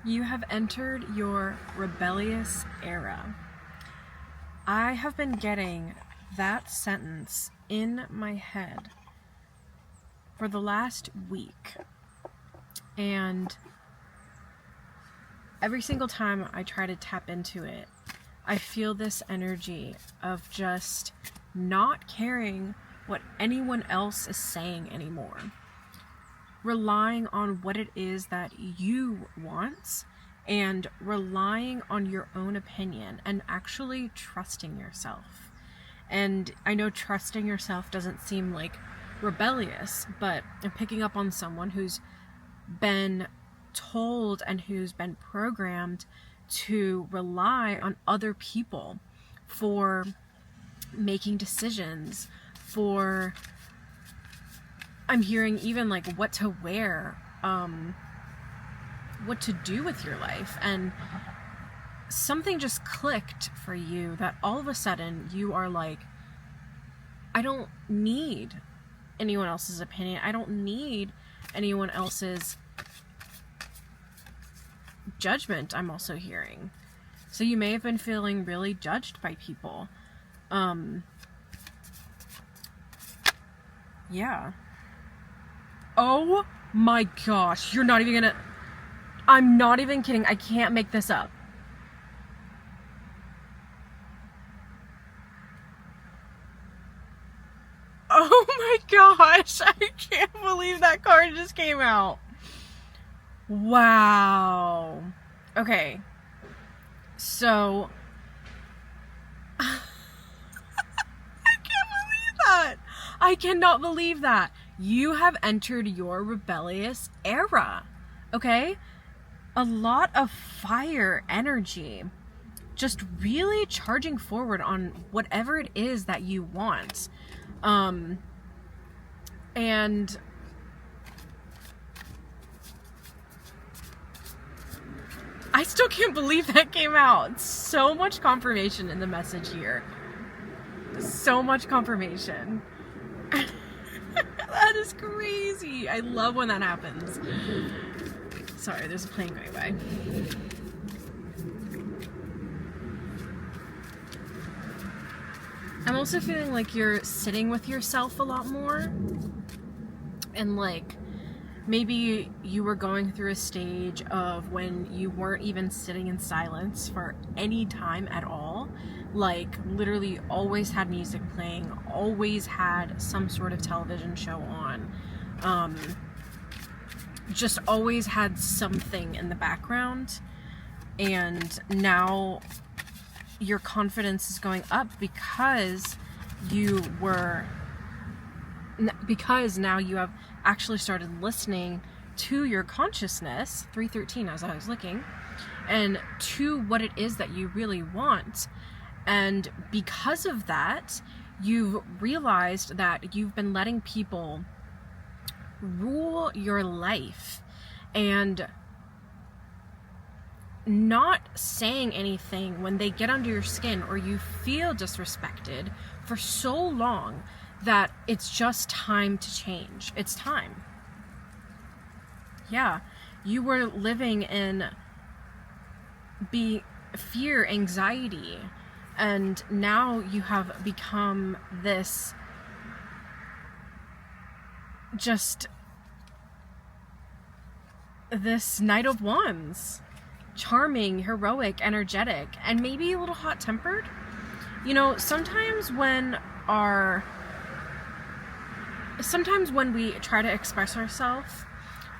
You have entered your rebellious era. I have been getting that sentence in my head for the last week. And every single time I try to tap into it, I feel this energy of just not caring what anyone else is saying anymore. Relying on what it is that you want and relying on your own opinion and actually trusting yourself. And I know trusting yourself doesn't seem like rebellious, but I'm picking up on someone who's been told and who's been programmed to rely on other people for making decisions, for I'm hearing even like what to wear, what to do with your life, and something just clicked for you that all of a sudden you are like, I don't need anyone else's opinion. I don't need anyone else's judgment. I'm also hearing. So you may have been feeling really judged by people. Yeah. Oh my gosh, you're not even gonna... I'm not even kidding, I can't make this up. Oh my gosh, I can't believe that card just came out. Wow. Okay. So... I can't believe that. I cannot believe that. You have entered your rebellious era, okay? A lot of fire energy, just really charging forward on whatever it is that you want. And I still can't believe that came out. So much confirmation in the message here. So much confirmation. That is crazy. I love when that happens. Sorry, there's a plane going by. I'm also feeling like you're sitting with yourself a lot more. And like, maybe you were going through a stage of when you weren't even sitting in silence for any time at all. Like, literally always had music playing, always had some sort of television show on. Just always had something in the background. And now your confidence is going up because now you have actually started listening to your consciousness, 313 as I was looking, and to what it is that you really want. And because of that, you've realized that you've been letting people rule your life and not saying anything when they get under your skin or you feel disrespected for so long that it's just time to change. It's time. Yeah, you were living in fear, anxiety, and now you have become this Knight of Wands. Charming, heroic, energetic, and maybe a little hot-tempered. You know, sometimes when we try to express ourselves,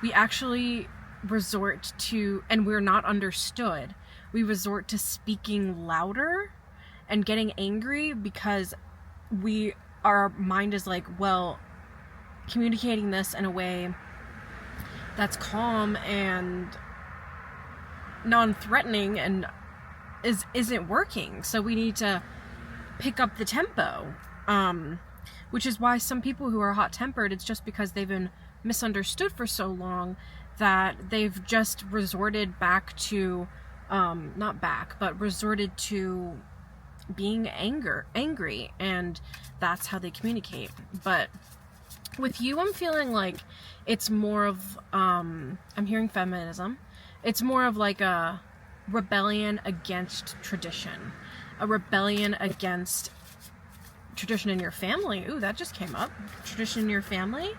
we actually resort to, and we're not understood, we resort to speaking louder and getting angry because our mind is like, well, communicating this in a way that's calm and non-threatening and isn't working. So we need to pick up the tempo, which is why some people who are hot-tempered, it's just because they've been misunderstood for so long that they've just resorted back to resorted to being angry, and that's how they communicate. But With you, I'm feeling like it's more of, I'm hearing feminism. It's more of like a rebellion against tradition. A rebellion against tradition in your family. Ooh, that just came up. Tradition in your family.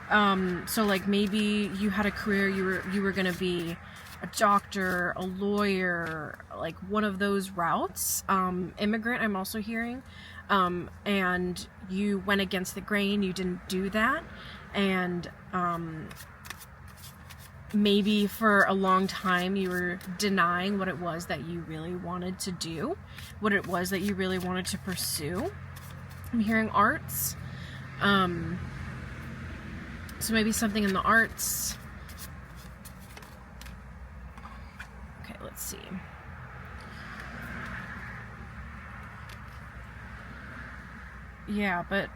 So like maybe you had a career, you were gonna be a doctor, a lawyer, like one of those routes. Immigrant, I'm also hearing. And you went against the grain, you didn't do that. And maybe for a long time you were denying what it was that you really wanted to do, what it was that you really wanted to pursue. I'm hearing arts. So maybe something in the arts. Okay, let's see. Yeah, but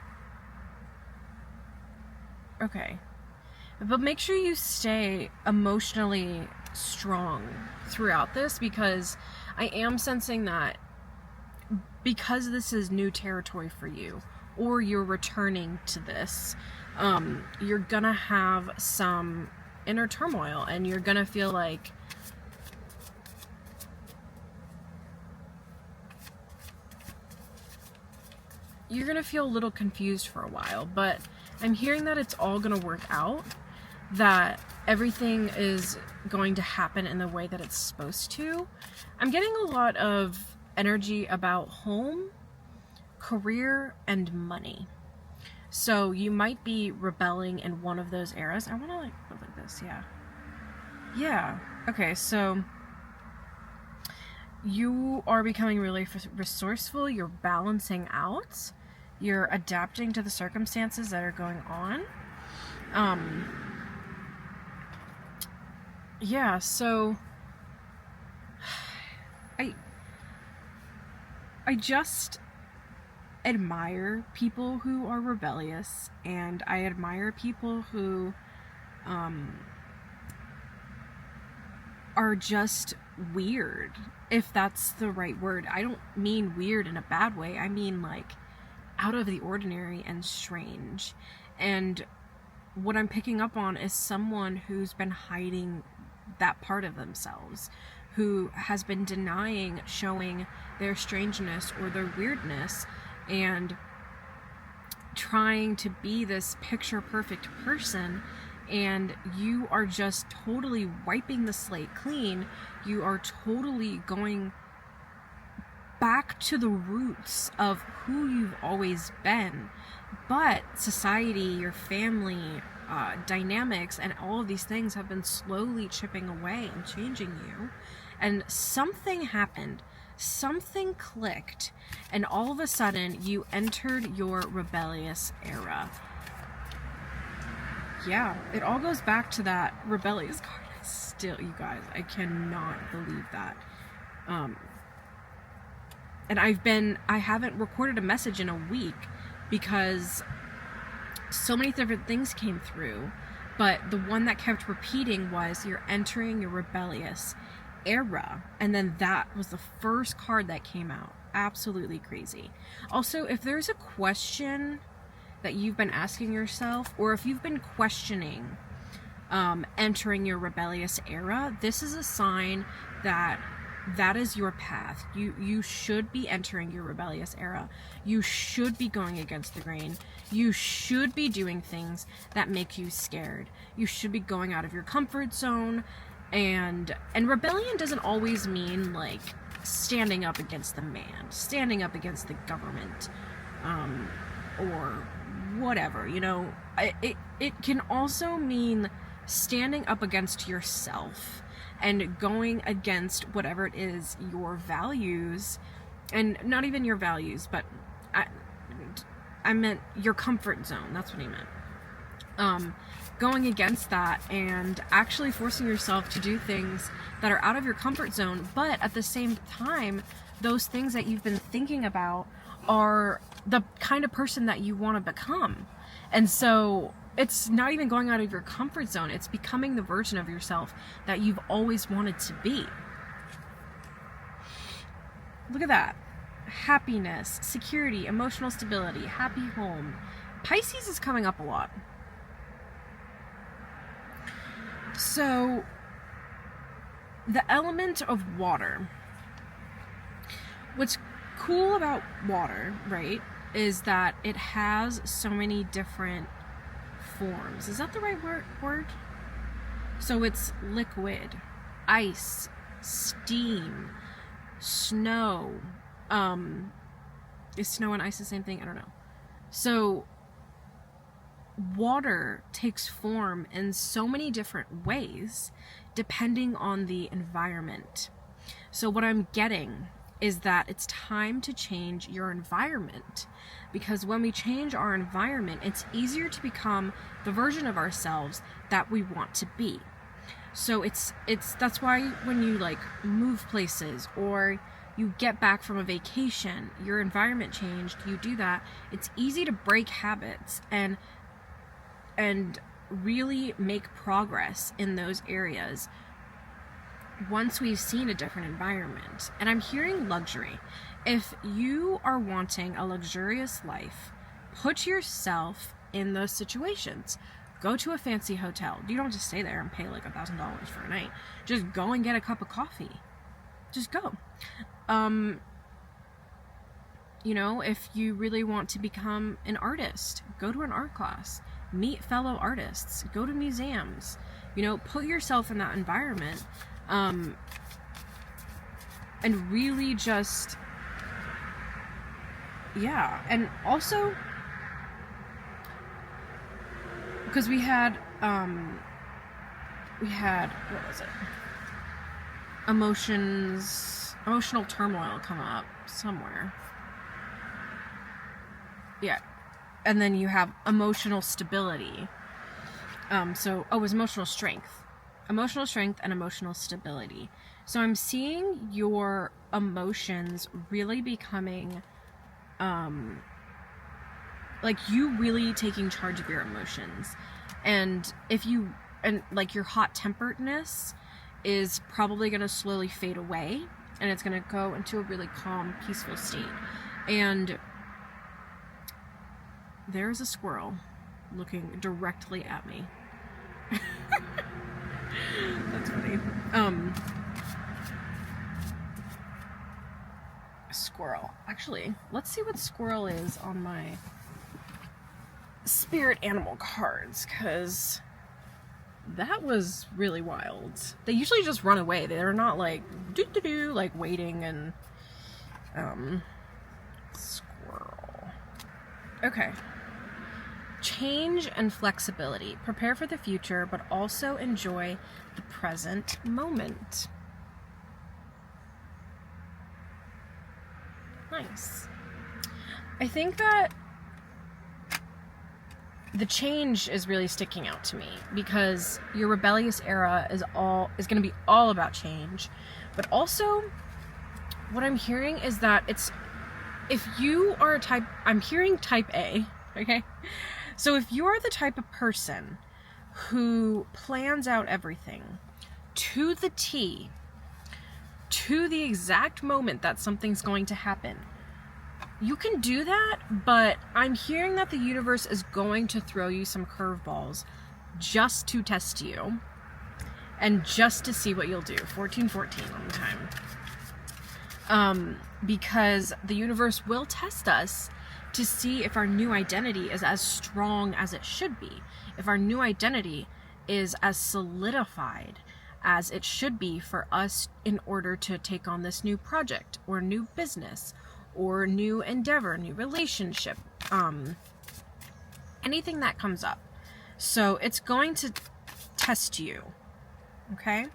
okay. But make sure you stay emotionally strong throughout this, because I am sensing that because this is new territory for you, or you're returning to this, you're gonna have some inner turmoil, and you're gonna feel like you're gonna feel a little confused for a while. But I'm hearing that it's all gonna work out, that everything is going to happen in the way that it's supposed to. I'm getting a lot of energy about home, career, and money. So you might be rebelling in one of those eras. I want to like look like this. Yeah. Okay, so you are becoming really resourceful. You're balancing out. You're adapting to the circumstances that are going on. Yeah, so I just admire people who are rebellious, and I admire people who are just weird, if that's the right word. I don't mean weird in a bad way. I mean like out of the ordinary and strange. And what I'm picking up on is someone who's been hiding that part of themselves, who has been denying showing their strangeness or their weirdness, and trying to be this picture perfect person. And you are just totally wiping the slate clean. You are totally going back to the roots of who you've always been. But society, your family, dynamics, and all of these things have been slowly chipping away and changing you. And something happened. Something clicked. And all of a sudden, you entered your rebellious era. Yeah, it all goes back to that rebellious card. Still, you guys, I cannot believe that. And I haven't recorded a message in a week because so many different things came through, but the one that kept repeating was you're entering your rebellious era. And then that was the first card that came out. Absolutely crazy. Also, if there's a question that you've been asking yourself, or if you've been questioning entering your rebellious era, this is a sign that that is your path. You should be entering your rebellious era. You should be going against the grain. You should be doing things that make you scared. You should be going out of your comfort zone. And rebellion doesn't always mean like standing up against the man, standing up against the government, or whatever, you know. It can also mean standing up against yourself and going against whatever it is, your values, and not even your values, but I meant your comfort zone. That's what he meant. Going against that and actually forcing yourself to do things that are out of your comfort zone, but at the same time, those things that you've been thinking about are the kind of person that you want to become. And so it's not even going out of your comfort zone. It's becoming the version of yourself that you've always wanted to be. Look at that. Happiness, security, emotional stability, happy home, Pisces is coming up a lot. So, the element of water. What's cool about water, right, is that it has so many different forms. Is that the right word? So it's liquid, ice, steam, snow. Is snow and ice the same thing? I don't know. So water takes form in so many different ways depending on the environment. So what I'm getting is that it's time to change your environment, because when we change our environment, it's easier to become the version of ourselves that we want to be. So it's that's why when you like move places or you get back from a vacation, your environment changed, you do that, it's easy to break habits and really make progress in those areas once we've seen a different environment. And I'm hearing luxury. If you are wanting a luxurious life, put yourself in those situations. Go to a fancy hotel. You don't have to stay there and pay like $1,000 for a night. Just go and get a cup of coffee. Just go. You know, if you really want to become an artist, go to an art class. Meet fellow artists. Go to museums. You know, put yourself in that environment. And really just, yeah. And also, because we had, what was it? Emotional turmoil come up somewhere. Yeah. And then you have emotional stability. It was emotional strength. Emotional strength and emotional stability. So I'm seeing your emotions really becoming, like you really taking charge of your emotions. And like your hot temperedness is probably going to slowly fade away, and it's going to go into a really calm, peaceful state. And there's a squirrel looking directly at me. That's funny. Squirrel. Actually, let's see what squirrel is on my spirit animal cards, because that was really wild. They usually just run away. They're not like doo-doo-doo, like waiting and squirrel. Okay. Change and flexibility. Prepare for the future, but also enjoy the present moment. Nice. I think that the change is really sticking out to me, because your rebellious era is going to be all about change. But also, what I'm hearing is that if you are a type, I'm hearing type A, okay? So if you are the type of person who plans out everything to the T, to the exact moment that something's going to happen, you can do that, but I'm hearing that the universe is going to throw you some curveballs just to test you and just to see what you'll do. 1414 on the time. Because the universe will test us to see if our new identity is as strong as it should be, if our new identity is as solidified as it should be for us in order to take on this new project or new business or new endeavor, new relationship, anything that comes up. So it's going to test you, okay?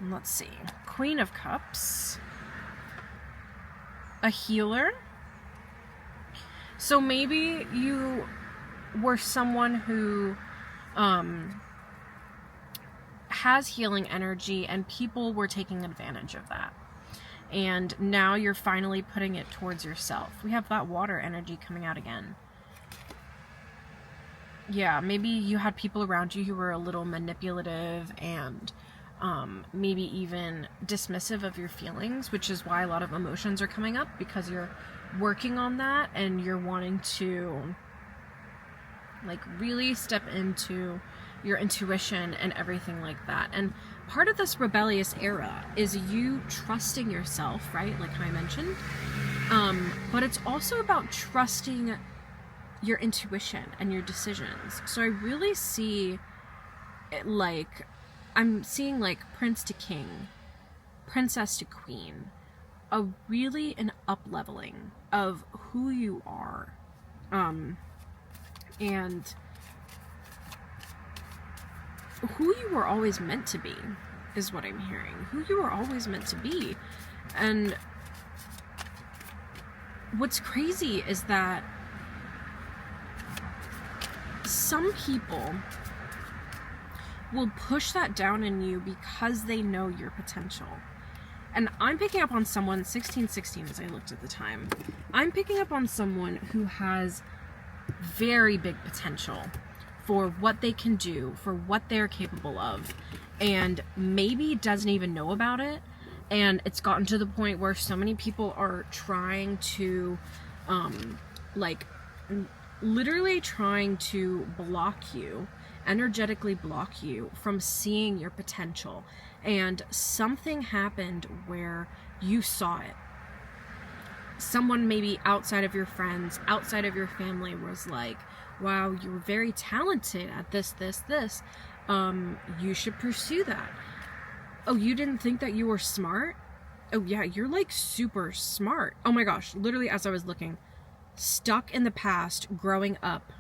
And let's see. Queen of Cups, a healer. So maybe you were someone who has healing energy and people were taking advantage of that. And now you're finally putting it towards yourself. We have that water energy coming out again. Yeah, maybe you had people around you who were a little manipulative and maybe even dismissive of your feelings, which is why a lot of emotions are coming up, because you're working on that and you're wanting to Like, really step into your intuition and everything like that. And part of this rebellious era is you trusting yourself, right? Like I mentioned. But it's also about trusting your intuition and your decisions. So I really see it like, I'm seeing like prince to king, princess to queen, an up-leveling of who you are. And who you were always meant to be is what I'm hearing. Who you were always meant to be. And what's crazy is that some people will push that down in you because they know your potential. And I'm picking up on someone, 1616 as I looked at the time, I'm picking up on someone who has very big potential for what they can do, for what they're capable of, and maybe doesn't even know about it. And it's gotten to the point where so many people are trying to, literally trying to block you, energetically block you from seeing your potential. And something happened where you saw it. Someone maybe outside of your friends, outside of your family was like, wow, you're very talented at this. You should pursue that. Oh, you didn't think that you were smart? Oh yeah, you're like super smart. Oh my gosh, literally as I was looking, stuck in the past, growing up.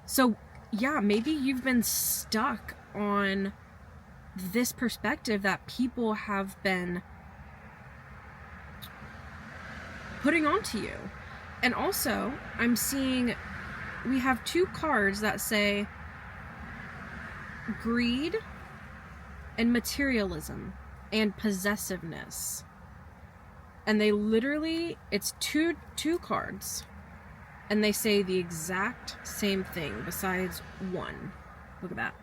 So yeah, maybe you've been stuck on this perspective that people have been putting onto you. And also, I'm seeing we have two cards that say greed and materialism and possessiveness. And they literally, it's two cards, and they say the exact same thing besides one. Look at that.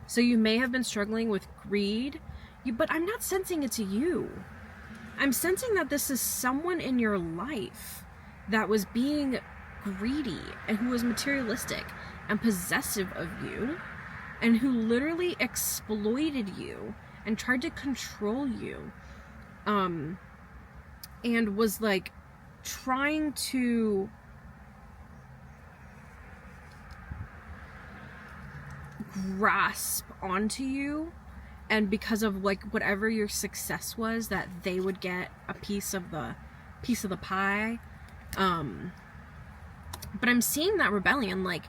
So you may have been struggling with greed, but I'm not sensing it to you. I'm sensing that this is someone in your life that was being greedy and who was materialistic and possessive of you, and who literally exploited you and tried to control you, and was like trying to grasp onto you, and because of like whatever your success was, that they would get a piece of the pie. But I'm seeing that rebellion, like,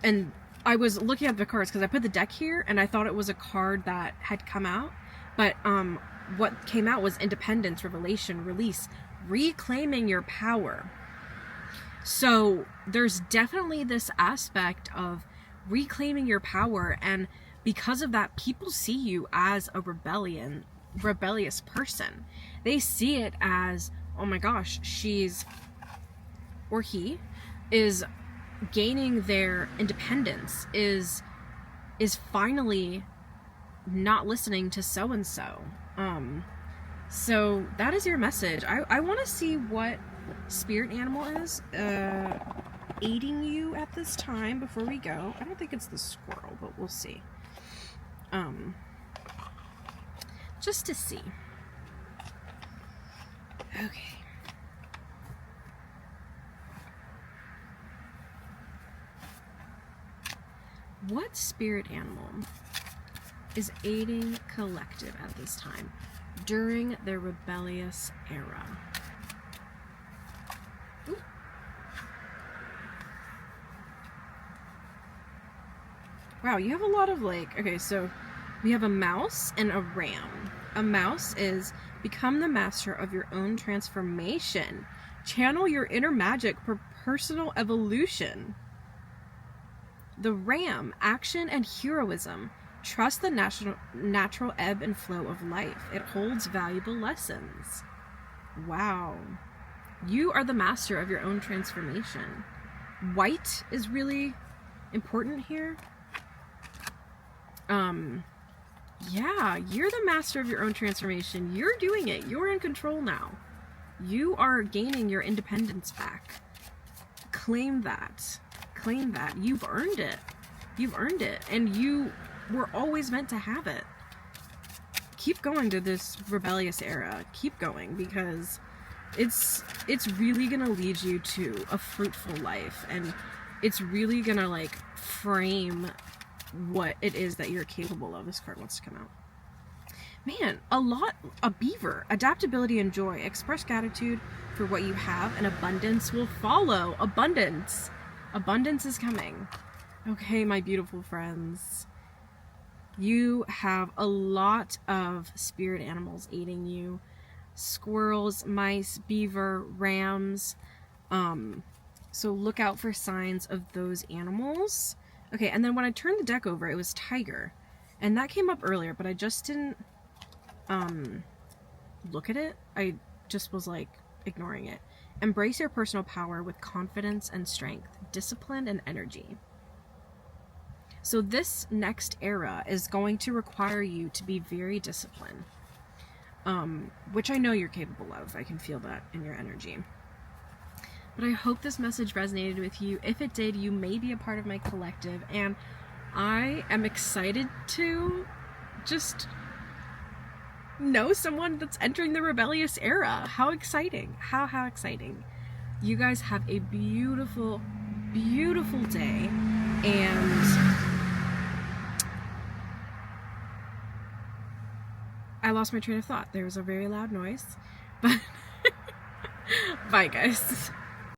and I was looking at the cards because I put the deck here and I thought it was a card that had come out, but what came out was independence, revelation, release, reclaiming your power. So there's definitely this aspect of reclaiming your power, and because of that, people see you as a rebellious person. They see it as, oh my gosh, she's, or he is gaining their independence, is finally not listening to so-and-so. So that is your message. I want to see what spirit animal is aiding you at this time before we go. I don't think it's the squirrel, but we'll see. Just to see. Okay. What spirit animal is aiding collective at this time during their rebellious era? Ooh. Wow, you have a lot of like, okay, so we have a mouse and a ram. A mouse is become the master of your own transformation. Channel your inner magic for personal evolution. The ram, action and heroism. Trust the natural ebb and flow of life. It holds valuable lessons. Wow. You are the master of your own transformation. White is really important here. Yeah, you're the master of your own transformation. You're doing it. You're in control now. You are gaining your independence back. claim that. Claim that. You've earned it. You've earned it. And you were always meant to have it. Keep going to this rebellious era. Keep going, because it's really gonna lead you to a fruitful life, and it's really gonna like frame what it is that you're capable of. This card wants to come out. Man, a beaver. Adaptability and joy. Express gratitude for what you have, and abundance will follow. Abundance. Abundance is coming. Okay, my beautiful friends. You have a lot of spirit animals aiding you. Squirrels, mice, beaver, rams. So look out for signs of those animals. Okay, and then when I turned the deck over, it was tiger. And that came up earlier, but I just didn't look at it. I just was like ignoring it. Embrace your personal power with confidence and strength, discipline and energy. So this next era is going to require you to be very disciplined, which I know you're capable of. I can feel that in your energy. But I hope this message resonated with you. If it did, you may be a part of my collective, and I am excited to just know someone that's entering the rebellious era. How exciting. How exciting. You guys have a beautiful, beautiful day, and I lost my train of thought. There was a very loud noise, but bye guys.